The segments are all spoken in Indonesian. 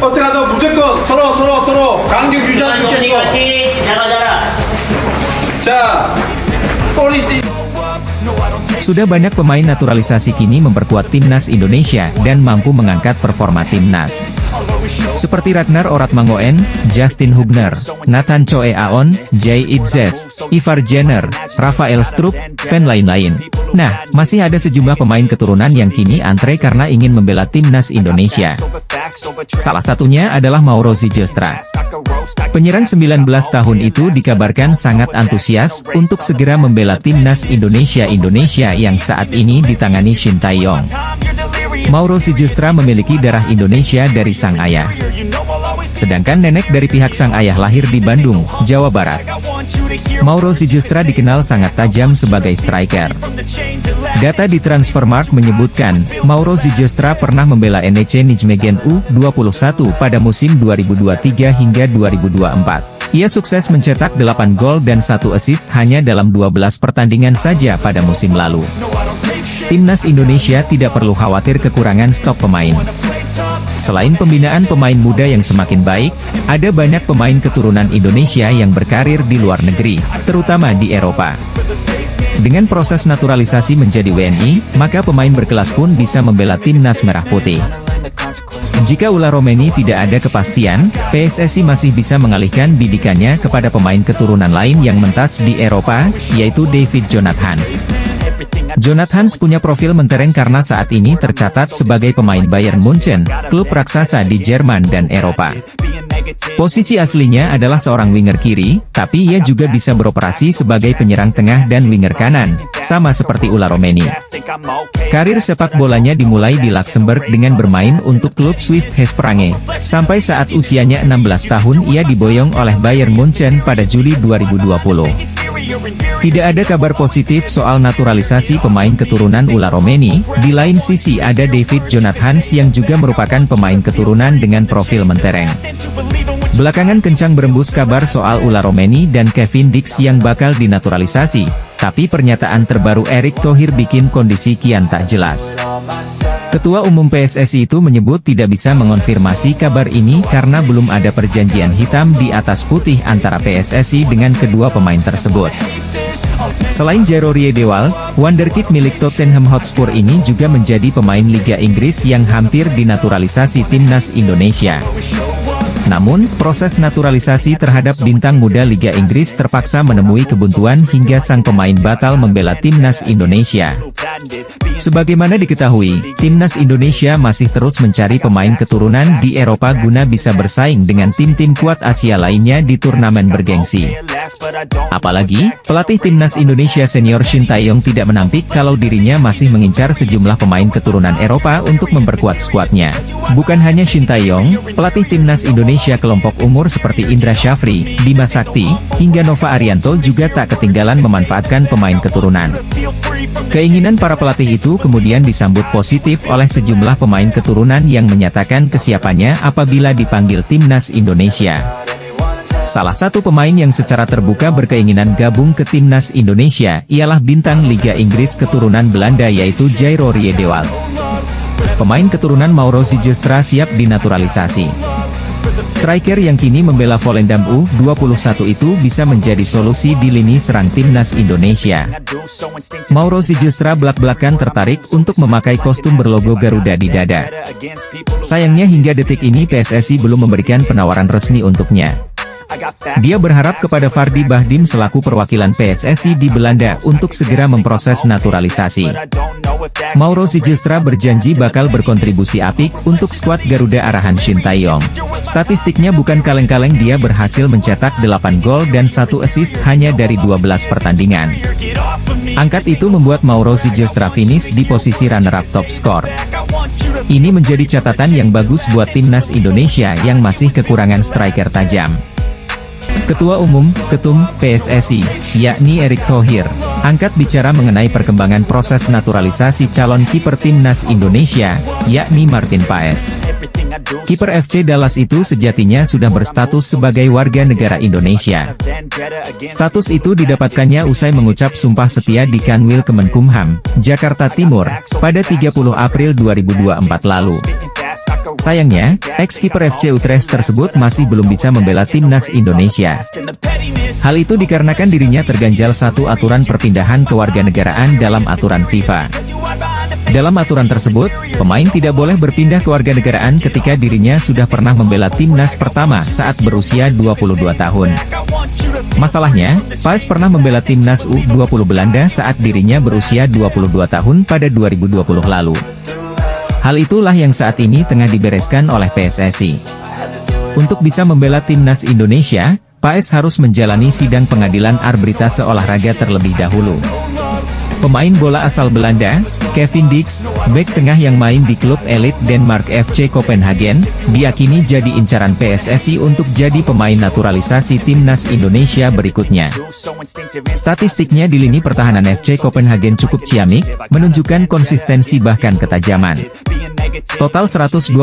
어떻게 하든 무조건 서로 간격 유지할 수 있게끔. 자, polisi. Sudah banyak pemain naturalisasi kini memperkuat timnas Indonesia dan mampu mengangkat performa timnas. Seperti Ragnar Oratmangoen, Justin Hubner, Nathan Choe Aon, Jay Itzes, Ivar Jenner, Rafael Strupp, dan lain-lain. Nah, masih ada sejumlah pemain keturunan yang kini antre karena ingin membela timnas Indonesia. Salah satunya adalah Mauro Zylstra. Penyerang 19 tahun itu dikabarkan sangat antusias untuk segera membela timnas Indonesia yang saat ini ditangani Shin Tae-yong. Mauro Zylstra memiliki darah Indonesia dari sang ayah. Sedangkan nenek dari pihak sang ayah lahir di Bandung, Jawa Barat. Mauro Zylstra dikenal sangat tajam sebagai striker. Data di Transfermarkt menyebutkan, Mauro Zylstra pernah membela NEC Nijmegen U21 pada musim 2023 hingga 2024. Ia sukses mencetak 8 gol dan 1 assist hanya dalam 12 pertandingan saja pada musim lalu. Timnas Indonesia tidak perlu khawatir kekurangan stok pemain. Selain pembinaan pemain muda yang semakin baik, ada banyak pemain keturunan Indonesia yang berkarir di luar negeri, terutama di Eropa. Dengan proses naturalisasi menjadi WNI, maka pemain berkelas pun bisa membela timnas merah putih. Jika ulah Romeni tidak ada kepastian, PSSI masih bisa mengalihkan bidikannya kepada pemain keturunan lain yang mentas di Eropa, yaitu David Jonathans. Jonathans punya profil mentereng karena saat ini tercatat sebagai pemain Bayern Munchen, klub raksasa di Jerman dan Eropa. Posisi aslinya adalah seorang winger kiri, tapi ia juga bisa beroperasi sebagai penyerang tengah dan winger kanan, sama seperti Ulah Romeni. Karir sepak bolanya dimulai di Luxembourg dengan bermain untuk klub Swift Hesperange. Sampai saat usianya 16 tahun ia diboyong oleh Bayern Munchen pada Juli 2020. Tidak ada kabar positif soal naturalisasi pemain keturunan Ulah Romeni. Di lain sisi ada David Jonathans yang juga merupakan pemain keturunan dengan profil mentereng. Belakangan kencang berembus kabar soal Ulah Romeni dan Kevin Dix yang bakal dinaturalisasi, tapi pernyataan terbaru Erick Thohir bikin kondisi kian tak jelas. Ketua Umum PSSI itu menyebut tidak bisa mengonfirmasi kabar ini karena belum ada perjanjian hitam di atas putih antara PSSI dengan kedua pemain tersebut. Selain Jairo Riedewald, wonderkid milik Tottenham Hotspur ini juga menjadi pemain Liga Inggris yang hampir dinaturalisasi timnas Indonesia. Namun, proses naturalisasi terhadap bintang muda Liga Inggris terpaksa menemui kebuntuan hingga sang pemain batal membela timnas Indonesia. Sebagaimana diketahui, timnas Indonesia masih terus mencari pemain keturunan di Eropa guna bisa bersaing dengan tim-tim kuat Asia lainnya di turnamen bergengsi. Apalagi, pelatih timnas Indonesia senior Shin Tae-yong tidak menampik kalau dirinya masih mengincar sejumlah pemain keturunan Eropa untuk memperkuat skuadnya. Bukan hanya Shin Tae-yong, pelatih timnas Indonesia kelompok umur seperti Indra Syafri, Bima Sakti, hingga Nova Arianto juga tak ketinggalan memanfaatkan pemain keturunan. Keinginan para pelatih itu kemudian disambut positif oleh sejumlah pemain keturunan yang menyatakan kesiapannya apabila dipanggil timnas Indonesia. Salah satu pemain yang secara terbuka berkeinginan gabung ke timnas Indonesia ialah bintang Liga Inggris keturunan Belanda yaitu Jairo Riedewald. Pemain keturunan Mauro Zylstra siap dinaturalisasi. Striker yang kini membela Volendam U21 itu bisa menjadi solusi di lini serang timnas Indonesia. Mauro Zylstra belak-belakan tertarik untuk memakai kostum berlogo Garuda di dada. Sayangnya hingga detik ini PSSI belum memberikan penawaran resmi untuknya. Dia berharap kepada Fardi Bahdim selaku perwakilan PSSI di Belanda untuk segera memproses naturalisasi. Mauro Zylstra berjanji bakal berkontribusi apik untuk skuad Garuda arahan Shin Tae-yong. Statistiknya bukan kaleng-kaleng, dia berhasil mencetak 8 gol dan 1 assist hanya dari 12 pertandingan. Angkat itu membuat Mauro Zylstra finish di posisi runner-up top skor. Ini menjadi catatan yang bagus buat timnas Indonesia yang masih kekurangan striker tajam. Ketua Umum, Ketum, PSSI, yakni Erick Thohir, angkat bicara mengenai perkembangan proses naturalisasi calon kiper timnas Indonesia, yakni Martin Paes. Kiper FC Dallas itu sejatinya sudah berstatus sebagai warga negara Indonesia. Status itu didapatkannya usai mengucap sumpah setia di Kanwil Kemenkumham, Jakarta Timur, pada 30 April 2024 lalu. Sayangnya, ex-kiper FC Utrecht tersebut masih belum bisa membela timnas Indonesia. Hal itu dikarenakan dirinya terganjal satu aturan perpindahan kewarganegaraan dalam aturan FIFA. Dalam aturan tersebut, pemain tidak boleh berpindah kewarganegaraan ketika dirinya sudah pernah membela timnas pertama saat berusia 22 tahun. Masalahnya, Paes pernah membela timnas U20 Belanda saat dirinya berusia 22 tahun pada 2020 lalu. Hal itulah yang saat ini tengah dibereskan oleh PSSI. Untuk bisa membela timnas Indonesia, Paes harus menjalani sidang pengadilan arbitrase olahraga terlebih dahulu. Pemain bola asal Belanda, Kevin Dix, bek tengah yang main di klub elit Denmark FC Copenhagen, diyakini jadi incaran PSSI untuk jadi pemain naturalisasi timnas Indonesia berikutnya. Statistiknya di lini pertahanan FC Copenhagen cukup ciamik, menunjukkan konsistensi bahkan ketajaman. Total 126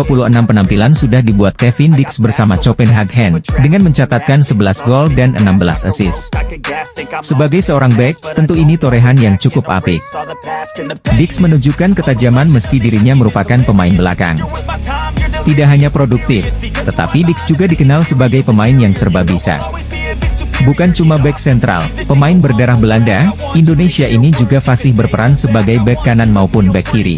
penampilan sudah dibuat Kevin Dix bersama Copenhagen, dengan mencatatkan 11 gol dan 16 assist. Sebagai seorang bek, tentu ini torehan yang cukup apik. Dix menunjukkan ketajaman meski dirinya merupakan pemain belakang. Tidak hanya produktif, tetapi Dix juga dikenal sebagai pemain yang serba bisa. Bukan cuma bek sentral, pemain berdarah Belanda, Indonesia ini juga fasih berperan sebagai bek kanan maupun bek kiri.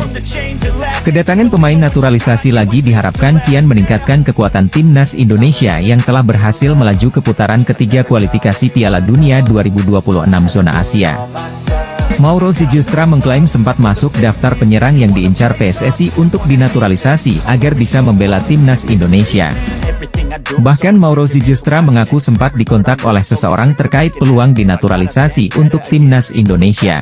Kedatangan pemain naturalisasi lagi diharapkan kian meningkatkan kekuatan timnas Indonesia yang telah berhasil melaju ke putaran ketiga kualifikasi Piala Dunia 2026 zona Asia. Mauro Sijustra mengklaim sempat masuk daftar penyerang yang diincar PSSI untuk dinaturalisasi agar bisa membela timnas Indonesia. Bahkan Mauro Sijustra mengaku sempat dikontak oleh seseorang terkait peluang dinaturalisasi untuk timnas Indonesia.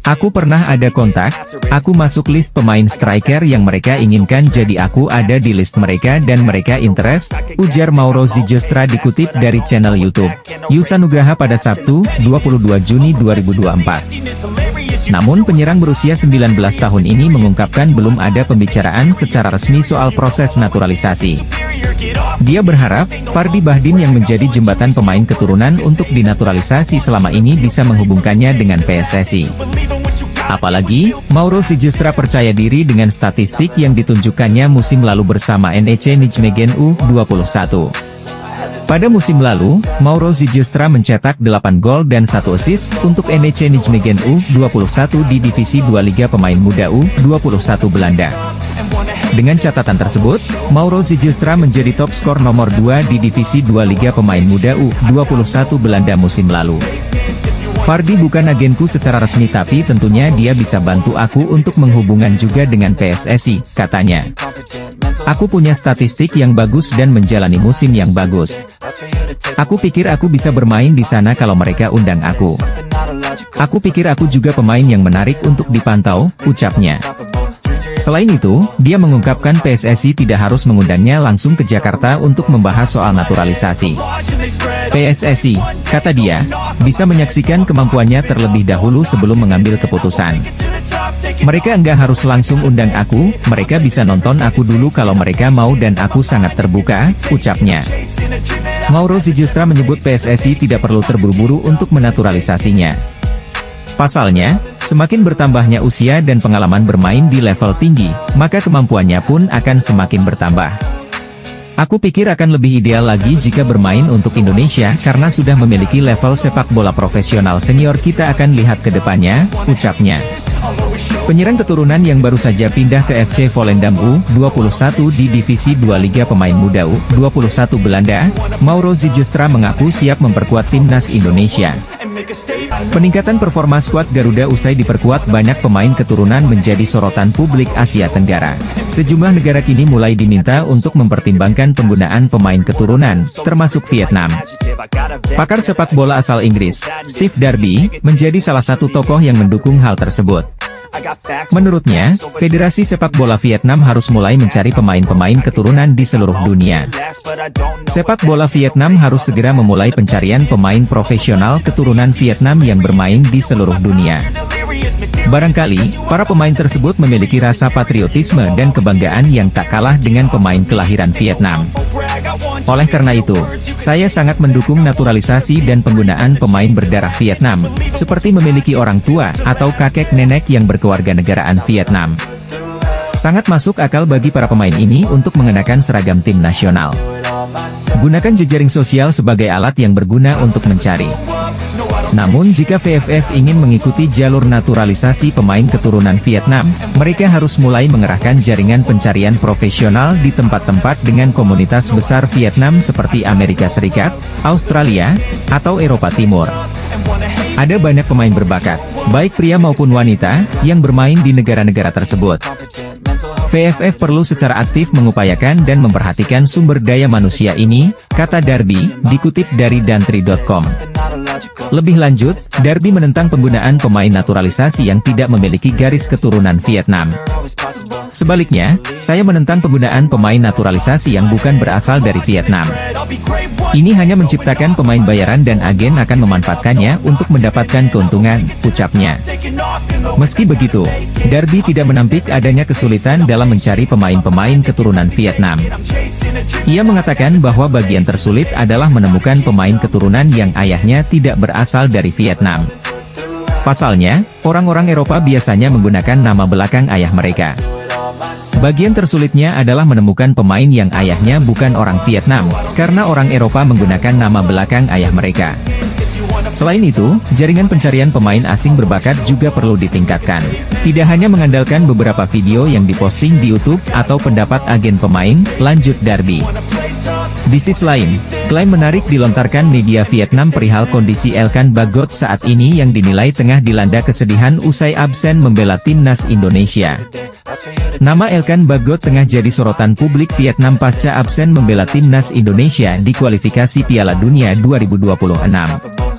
Aku pernah ada kontak, aku masuk list pemain striker yang mereka inginkan jadi aku ada di list mereka dan mereka interest, ujar Mauro Sijustra dikutip dari channel YouTube Yusa Nugraha pada Sabtu, 22 Juni 2024. Namun penyerang berusia 19 tahun ini mengungkapkan belum ada pembicaraan secara resmi soal proses naturalisasi. Dia berharap, Fardi Bahdim yang menjadi jembatan pemain keturunan untuk dinaturalisasi selama ini bisa menghubungkannya dengan PSSI. Apalagi, Mauro Sijustra percaya diri dengan statistik yang ditunjukkannya musim lalu bersama NEC Nijmegen U21. Pada musim lalu, Mauro Sijustra mencetak 8 gol dan 1 assist untuk NEC Nijmegen U21 di Divisi 2 Liga Pemain Muda U21 Belanda. Dengan catatan tersebut, Mauro Sijustra menjadi top skor nomor 2 di Divisi 2 Liga Pemain Muda U21 Belanda musim lalu. Fardi bukan agenku secara resmi tapi tentunya dia bisa bantu aku untuk menghubungkan juga dengan PSSI, katanya. Aku punya statistik yang bagus dan menjalani musim yang bagus. Aku pikir aku bisa bermain di sana kalau mereka undang aku. Aku pikir aku juga pemain yang menarik untuk dipantau, ucapnya. Selain itu, dia mengungkapkan PSSI tidak harus mengundangnya langsung ke Jakarta untuk membahas soal naturalisasi. PSSI, kata dia, bisa menyaksikan kemampuannya terlebih dahulu sebelum mengambil keputusan. Mereka enggak harus langsung undang aku, mereka bisa nonton aku dulu kalau mereka mau dan aku sangat terbuka, ucapnya. Mauro Sijustra menyebut PSSI tidak perlu terburu-buru untuk menaturalisasinya. Pasalnya, semakin bertambahnya usia dan pengalaman bermain di level tinggi, maka kemampuannya pun akan semakin bertambah. Aku pikir akan lebih ideal lagi jika bermain untuk Indonesia karena sudah memiliki level sepak bola profesional senior kita akan lihat ke depannya, ucapnya. Penyerang keturunan yang baru saja pindah ke FC Volendam U21 di Divisi 2 Liga Pemain Muda U21 Belanda, Mauro Sijustra mengaku siap memperkuat timnas Indonesia. Peningkatan performa skuad Garuda usai diperkuat banyak pemain keturunan menjadi sorotan publik Asia Tenggara. Sejumlah negara kini mulai diminta untuk mempertimbangkan penggunaan pemain keturunan, termasuk Vietnam. Pakar sepak bola asal Inggris, Steve Darby, menjadi salah satu tokoh yang mendukung hal tersebut. Menurutnya, Federasi Sepak Bola Vietnam harus mulai mencari pemain-pemain keturunan di seluruh dunia. Sepak bola Vietnam harus segera memulai pencarian pemain profesional keturunan Vietnam yang bermain di seluruh dunia. Barangkali, para pemain tersebut memiliki rasa patriotisme dan kebanggaan yang tak kalah dengan pemain kelahiran Vietnam. Oleh karena itu, saya sangat mendukung naturalisasi dan penggunaan pemain berdarah Vietnam, seperti memiliki orang tua atau kakek nenek yang berkewarganegaraan Vietnam. Sangat masuk akal bagi para pemain ini untuk mengenakan seragam tim nasional. Gunakan jejaring sosial sebagai alat yang berguna untuk mencari. Namun jika VFF ingin mengikuti jalur naturalisasi pemain keturunan Vietnam, mereka harus mulai mengerahkan jaringan pencarian profesional di tempat-tempat dengan komunitas besar Vietnam seperti Amerika Serikat, Australia, atau Eropa Timur. Ada banyak pemain berbakat, baik pria maupun wanita, yang bermain di negara-negara tersebut. VFF perlu secara aktif mengupayakan dan memperhatikan sumber daya manusia ini, kata Darby, dikutip dari Dantri.com. Lebih lanjut, Darby menentang penggunaan pemain naturalisasi yang tidak memiliki garis keturunan Vietnam. Sebaliknya, saya menentang penggunaan pemain naturalisasi yang bukan berasal dari Vietnam. Ini hanya menciptakan pemain bayaran dan agen akan memanfaatkannya untuk mendapatkan keuntungan, ucapnya. Meski begitu, Darby tidak menampik adanya kesulitan dalam mencari pemain-pemain keturunan Vietnam. Ia mengatakan bahwa bagian tersulit adalah menemukan pemain keturunan yang ayahnya tidak berasal dari Vietnam. Pasalnya, orang-orang Eropa biasanya menggunakan nama belakang ayah mereka. Bagian tersulitnya adalah menemukan pemain yang ayahnya bukan orang Vietnam, karena orang Eropa menggunakan nama belakang ayah mereka. Selain itu, jaringan pencarian pemain asing berbakat juga perlu ditingkatkan. Tidak hanya mengandalkan beberapa video yang diposting di YouTube atau pendapat agen pemain, lanjut Darby. Di sisi lain, klaim menarik dilontarkan media Vietnam perihal kondisi Elkan Bagot saat ini yang dinilai tengah dilanda kesedihan usai absen membela timnas Indonesia. Nama Elkan Bagot tengah jadi sorotan publik Vietnam pasca absen membela timnas Indonesia di kualifikasi Piala Dunia 2026.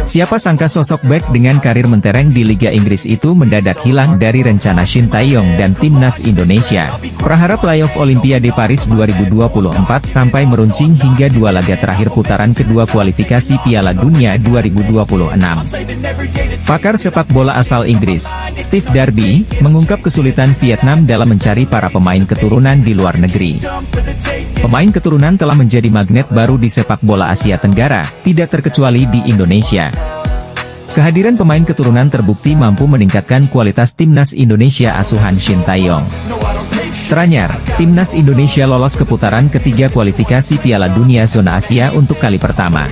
Siapa sangka sosok bek dengan karir mentereng di Liga Inggris itu mendadak hilang dari rencana Shin Tae-yong dan timnas Indonesia. Prahara playoff Olimpiade Paris 2024 sampai meruncing hingga 2 laga terakhir putaran kedua kualifikasi Piala Dunia 2026. Pakar sepak bola asal Inggris, Steve Darby, mengungkap kesulitan Vietnam dalam mencari para pemain keturunan di luar negeri. Pemain keturunan telah menjadi magnet baru di sepak bola Asia Tenggara, tidak terkecuali di Indonesia. Kehadiran pemain keturunan terbukti mampu meningkatkan kualitas timnas Indonesia asuhan Shin Tae-yong. Teranyar, timnas Indonesia lolos ke putaran ketiga kualifikasi Piala Dunia Zona Asia untuk kali pertama.